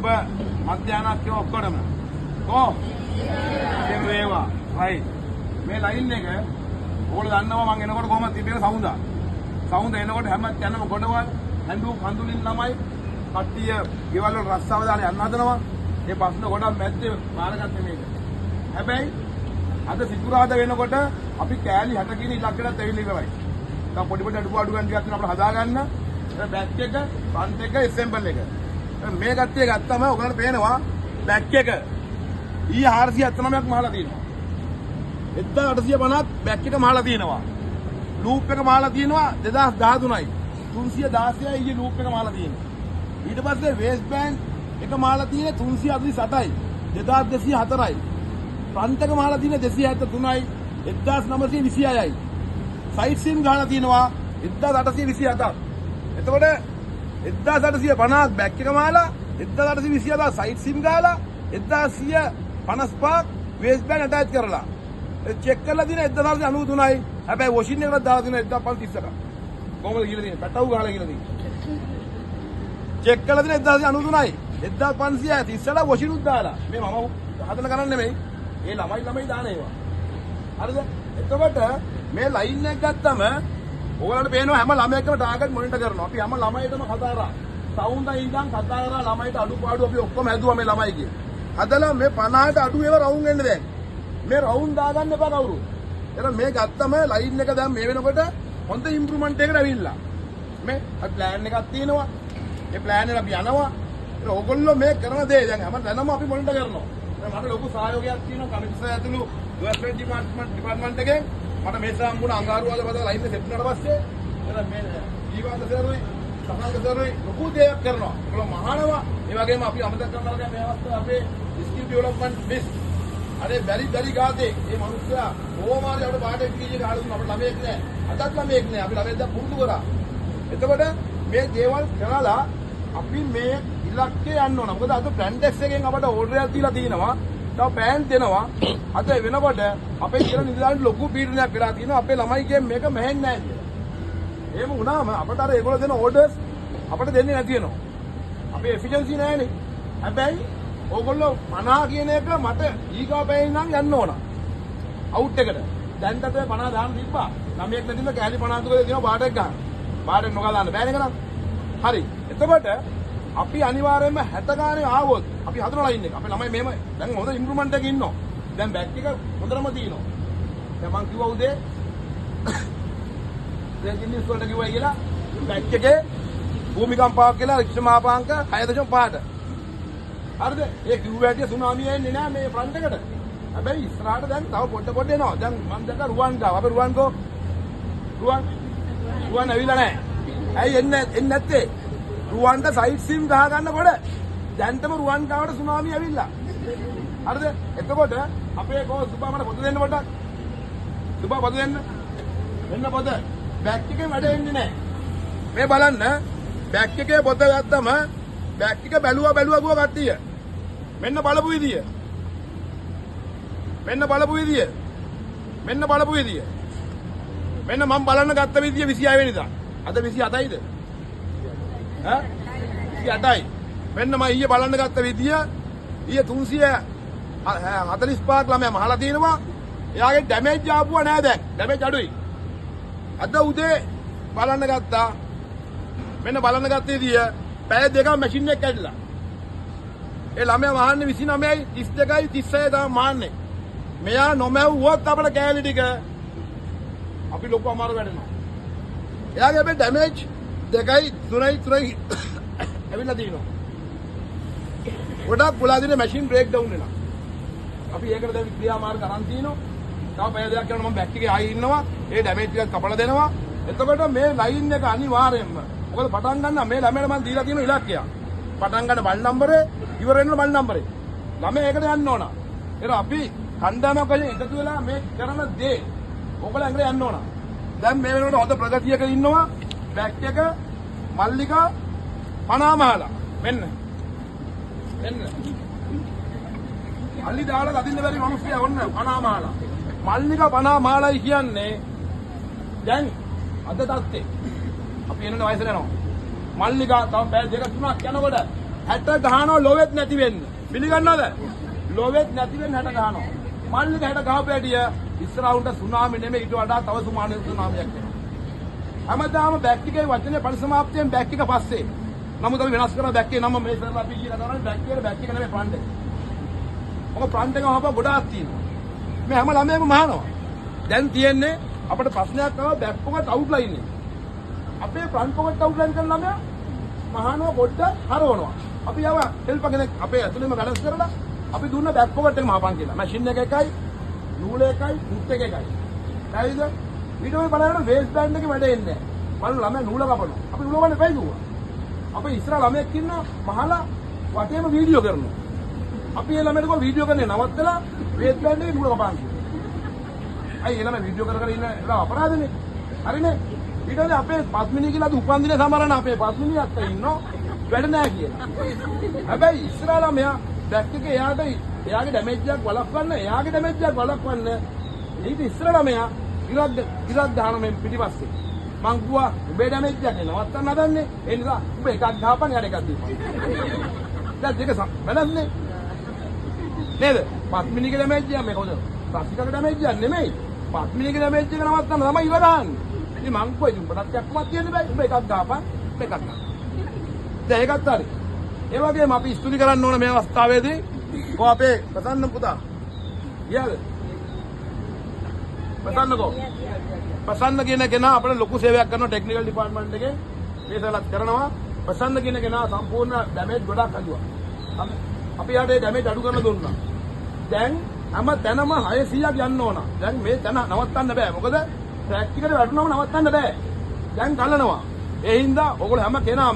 උඹ මධ්‍යහනක් ඔක්කොටම කො වේවා රයිට් මේ ලයින් එක ඕගොල්ලෝ දන්නවා මම එනකොට කොහමද තිබෙන සවුන්ද එනකොට හැම තැනම ගොඩවල් හැඬු කඳුලින් ළමයි කට්ටිය ගෙවල් වල රස්සාව දාලා යන්න හදනවා ඒ ප්‍රශ්න ගොඩක් මැද්දේ බාරගත්තේ මේක හැබැයි අද සිකුරාදා වෙනකොට අපි කෑලි 60 කින් ඉලක්කයට ඇවිල්ලා ඉවරයි දැන් පොඩි අඩු ගන්න ටිකක් අපිට හදාගන්න බැක් එක ෆ්‍රන්ට් එක ඇසෙම්බල් එක මේ කට්ටිය ගත්තම ඔයගලන්ට පේනවා බැක් එක E479ක් මහලා තියෙනවා 1850ක් බැක් එක මහලා තියෙනවා ලූප් එක මහලා තියෙනවා 2013යි 316යි ඊයේ ලූප් එක මහලා තියෙනවා ඊට පස්සේ වේස්ට් බෑන්ඩ් එක මහලා තියෙන්නේ 347යි 2204යි ෆ්‍රන්ට් එක මහලා තියෙන්නේ 273යි 1926යි සයිඩ් සිම් ගහලා තියෙනවා 1827ක් එතකොට 1850ක් බැක් එක මහලා 1827 සයිඩ් සිම් ගහලා 1155ක් වේස්ට් බෑන්ඩ් ඇටච් කරලා චෙක් කරලා තියෙන 1993යි හැබැයි වොෂින් එකකට දාලා තියෙන 1530ක කොහොමද කියලා තියෙන්නේ පැටවු ගහලා කියලා තියෙන්නේ චෙක් කරලා තියෙන 1993යි 1530ලා වොෂින් උත් දාලා මේ මම හදන කරන්නේ නෙමෙයි ඒ ළමයි දාන ඒවා හරිද එතකොට මේ ලයින් එක ගත්තම ඕගොල්ලන්ට පේනවා හැම ළමයෙක්ම ටාගට් මොනිටර් කරනවා අපි හැම ළමයිටම කතා කරා සවුන්ඩ් ඉඳන් කතා කරා ළමයිට අඩුපාඩු අපි ඔක්කොම හැදුවා මේ ළමයිගේ හදලා මේ 50ට අඩු ඒවා රවුම් වෙන්න දැන් මේ රවුම් දාගන්න එපා කවුරු. එහෙනම් මේ ගත්තම ලයින් එක දැන් මේ වෙනකොට හොඳ ඉම්ප්‍රූව්මන්ට් එකකට ඇවිල්ලා. මේ ප්ලෑන් එකක් තියෙනවා. ඒ ප්ලෑන් එක අපි යනවා. ඒක ඕගොල්ලෝ මේ කරන දේ දැන් හැමදැනම අපි මොනිටර් කරනවා. දැන් මට ලොකු සහයෝගයක් තියෙනවා කමිටුසේ ඇතුළු ඩෙවලොප්මන්ට් ඩිපාර්ට්මන්ට් එකෙන්. මට මේ සම්පූර්ණ අඟහරු වල බදලා ලයින් එක සෙට් කරලා පස්සේ එහෙනම් මේ ජීවාන්ත සර්වයි සහාග සර්වයි ලොකු දෙයක් කරනවා. ඒගොල්ලෝ මහානවා. ඒ වගේම අපි අමතක කරනවා දැන් මේ අවස්ථාවේ අපේ ස්කිල් ඩෙවලොප්මන්ට් බිස් අනේ බැරි ගාතේ මේ මිනිස්සයා කොහොමාරි අපිට පාඩේ කීජේ ගහලා දුන්නා අපිට ළමයෙක් නෑ අදත් ළමයෙක් නෑ අපි ළමයෙක් දැන් පුරුදු කරා එතකොට මේ දේවල් කරලා අපි මේ ඉලක්කේ යන්න ඕන මොකද අද බ්‍රැන්ඩෙක්ස් එකෙන් අපිට ඕඩර් එකක් දීලා තිනවා තව පෑන් දෙනවා අද වෙනකොට අපේ කියලා නිලධාරීන් ලොකු පීඩනයක් වෙලා තියෙනවා අපේ ළමයිගේ මේක මැහෙන්නේ නෑ කියලා එහෙම වුණාම අපිට අර ඒගොල්ලෝ දෙන ඕඩර්ස් අපිට දෙන්නේ නැති වෙනවා අපේ එෆිෂන්සි නෑනේ හැබැයි ඕගොල්ලෝ 50 කියන එක මට ඊගා බෑයි නම් යන්න ඕන. අවුට් එකට. දැන් තත් 50 දාන්න තිබ්බා. ළමයෙක් නැතිව කෑලි 50 දුක දෙනවා බාට් එක ගන්න. බාට් එක නොගා දාන්න බෑනේ කරා. හරි. එතකොට අපි අනිවාර්යයෙන්ම 60 ගානේ ආවොත් අපි හදන ලයින් එක. අපේ ළමයි මෙහෙම දැන් හොඳ ඉම්ප්‍රූව්මන්ට් එකක ඉන්නවා. දැන් බැක් එක හොඳටම තියෙනවා. දැන් මං කිව්වා උදේ දැන් ඉන්නේ ඉස්කෝලේට කිව්වා කියලා බැක් එකේ භූමිකම්පාවක් කියලා රික්ෂ මාපාංක 6.5ට හරිද? ඒ කිව්ව ඇටි සුනාමිය එන්නේ නෑ මේ ෆ්‍රන්ට් එකට. හැබැයි ඉස්සරහට දැන් තව පොඩ එනවා. දැන් මම දැක්ක රුවන් ගාව. අපි රුවන් ඇවිල්ලා නෑ. ඇයි එන්නේ නැත්තේ? රුවන්ට සයිඩ් සිම් ගහ ගන්නකොට දැන්ටම රුවන් ගාවට සුනාමිය ඇවිල්ලා. හරිද? එතකොට අපේ කෝ සුබා මට පොත දෙන්න පොඩ්ඩක්. සුබා පොත දෙන්න. දෙන්න පොත. බැක් එකේ වැඩ එන්නේ නෑ. මේ බලන්න බැක් එකේ පොත ගත්තම බැක් එක බැලුවා ගුව කට්ටිය. මෙන්න බලපු විදිය. මෙන්න මම බලන්න ගත්ත විදිය 26 වෙනිදා. අද 27යිද? ඈ 28යි. මෙන්න මම ඊයේ බලන්න ගත්ත විදිය ඊයේ 345ක් ළමයා මහලා තියෙනවා. එයාගේ ඩැමේජ් ආපුවා නෑ දැන්. ඩැමේජ් අඩුයි. අද උදේ බලන්න ගත්තා. මෙන්න බලන්න ගත්ත විදිය පැය දෙකක් මැෂින් එක කැඩිලා. ඒ ළමයා මහන්නේ 29යි 32යි 36යි තමයි මහන්නේ. මෙයා නොමැව්වොත් අපේ කෑලි ටික අපි ලොකු අමාරු වැඩනවා. එයාගේ මේ ඩැමේජ් 2යි 3යි ඇවිල්ලා තියෙනවා. ගොඩක් පුලා දිනේ මැෂින් බ්‍රේක් ඩවුන් වෙනවා. අපි ඒකට දැන් ක්‍රියාමාර්ග අරන් තිනවා. තව පැය දෙකක් යනකොට මම බැක් එකේ ආයි ඉන්නවා. ඒ ඩැමේජ් ටිකක් කපලා දෙනවා. එතකොට මේ ලයින් එක අනිවාර්යයෙන්ම මොකද පටන් ගන්න මේ ළමයට මම දීලා තියෙන ඉලක්කය. පටන් ගන්න බල් නම්බරේ ඉවර වෙන බල් නම්බරේ. ළමයා ඒකට යන්න ඕන. ඒක අපි කණ්ඩායමක් වශයෙන් එකතු වෙලා මේ කරන දේ ඔයගොල්ලෝ ඇඟට යන්න ඕන. දැන් මේ වෙනකොට හොඳ ප්‍රගතියක ඉන්නවා. බැක් එක මල්ලිකා 50 මහලා. මෙන්න. අලි දාලා අදින්න බැරි මිනිස්සයා ඔන්න 50 මහලා. මල්ලිකා 50 මහලයි කියන්නේ දැන් අද තත්ත්වේ අපි එනන වයසට යනවා. මල්ලිකා තව පැය දෙක තුනක් යනකොට 60 ගහනවා ලෝවෙත් නැති වෙන්න. පිළිගන්නවද? ලෝවෙත් නැති වෙන්න 60 ගහනවා. මල්ලික 60 ගහපැටිය ඉස්සරහුන්ට සුනාමි නෙමෙයි ඊට වඩා තව සුනාමියක් එනවා. හැමදාම බැක් එකේ වචනේ පරිසමාප්තියෙන් බැක් එක පස්සේ. නමුත් අපි වෙනස් කරලා බැක් එකේ නම මේ සර්ලා අපි කියලා කරන්නේ බැක් එක නෙමෙයි ෆ්‍රන්ට් එක. ඔක ෆ්‍රන්ට් එක වහපුවා ගොඩාක් තියෙනවා. මේ හැම ළමයෙක්ම මහනවා. දැන් තියෙන්නේ අපිට ප්‍රශ්නයක් ආවා බැක් පොකට් අවුට්ලයින් එක. අපේ ෆ්‍රන්ට් පොකට් අවුට්ලයින් කරන ළමයා මහනවා පොඩ්ඩක් හරවනවා. අපි යව හෙල්පර් කෙනෙක් අපේ ඇතුළේම බැලන්ස් කරලා අපි දුන්න බැක් පොකට් එක මහපන් කියලා. මැෂින් එක එකයි, නූල එකයි, බුත් එක එකයි. හරිද? ඊට පස්සේ බලන්න වේස් බෑන්ඩ් එකේ වැඩ එන්නේ නැහැ. බලන්න ළමයා නූල කපනවා. අපි නූල වල වෙයි දුවා. අපි ඉස්සරහ ළමයෙක් ඉන්නවා මහලා වටේම වීඩියෝ කරනවා. අපි ඒ ළමයට කො වීඩියෝ කරන්නේ නවත්තලා වේස් බෑන්ඩ් එකේ නූල කපන්න කිව්වා. අයි ඒ ළමයා වීඩියෝ කර ඉන්න ඒක අපරාධනේ. හරිනේ? ඊට පස්සේ අපේ පස්මිනිය කියලා අද උපන්දිනේ සමරන අපේ පස්මිනිය අක්කා ඉන්නවා වැඩ නැහැ කියලා. හැබැයි ඉස්සරහ ළමයා බැක් එකේ එයාගේ ඩැමේජ් එකක් වළක්වන්න ඊට ඉස්සර ළමයා ඉරක් දාන මේ පිටිපස්සේ මං කිව්වා උඹේ ඩැමේජ් එකක් නවත්තන්න හදන්නේ ඒ නිසා උඹ එකක් ගහපන් යාට එකක් දීපන් දැන් දෙක බලන්නේ නේද 5 මිනිත්ක ඩැමේජ් එක මේ කොහොමද රසිකක ඩැමේජ් එකක් නෙමෙයි 5 මිනිත්ක ඩැමේජ් එක නවත්තන්න තමයි ඉව දාන්නේ ඉතින් මං කොයිද උඹට එක්කමක් තියන්න බෑ උඹ එකක් ගහපන් මේකක් ගන්න දැන් ඒකත් හරි ඒ වගේම අපි ස්තුති කරන්න ඕන මේ අවස්ථාවේදී කො අපේ ප්‍රසන්න පුතා ගියාද ප්‍රසන්න කියන කෙනා අපිට ලොකු සේවයක් කරනවා ටෙක්නිකල් ඩිපාර්ට්මන්ට් එකේ මේසලත් කරනවා ප්‍රසන්න කියන කෙනා සම්පූර්ණ ඩැමේජ් ගොඩක් අදුවා අපි යාට ඒ ඩැමේජ් අඩු කරලා දුන්නා දැන් හැම තැනම 600ක් යන්න ඕන දැන් මේ තැන නවත්තන්න බෑ මොකද ට්‍රැක් එකට වැටුනම නවත්තන්න බෑ දැන් ගලනවා ඒ හින්දා ඔයගොල්ලෝ හැම කෙනාම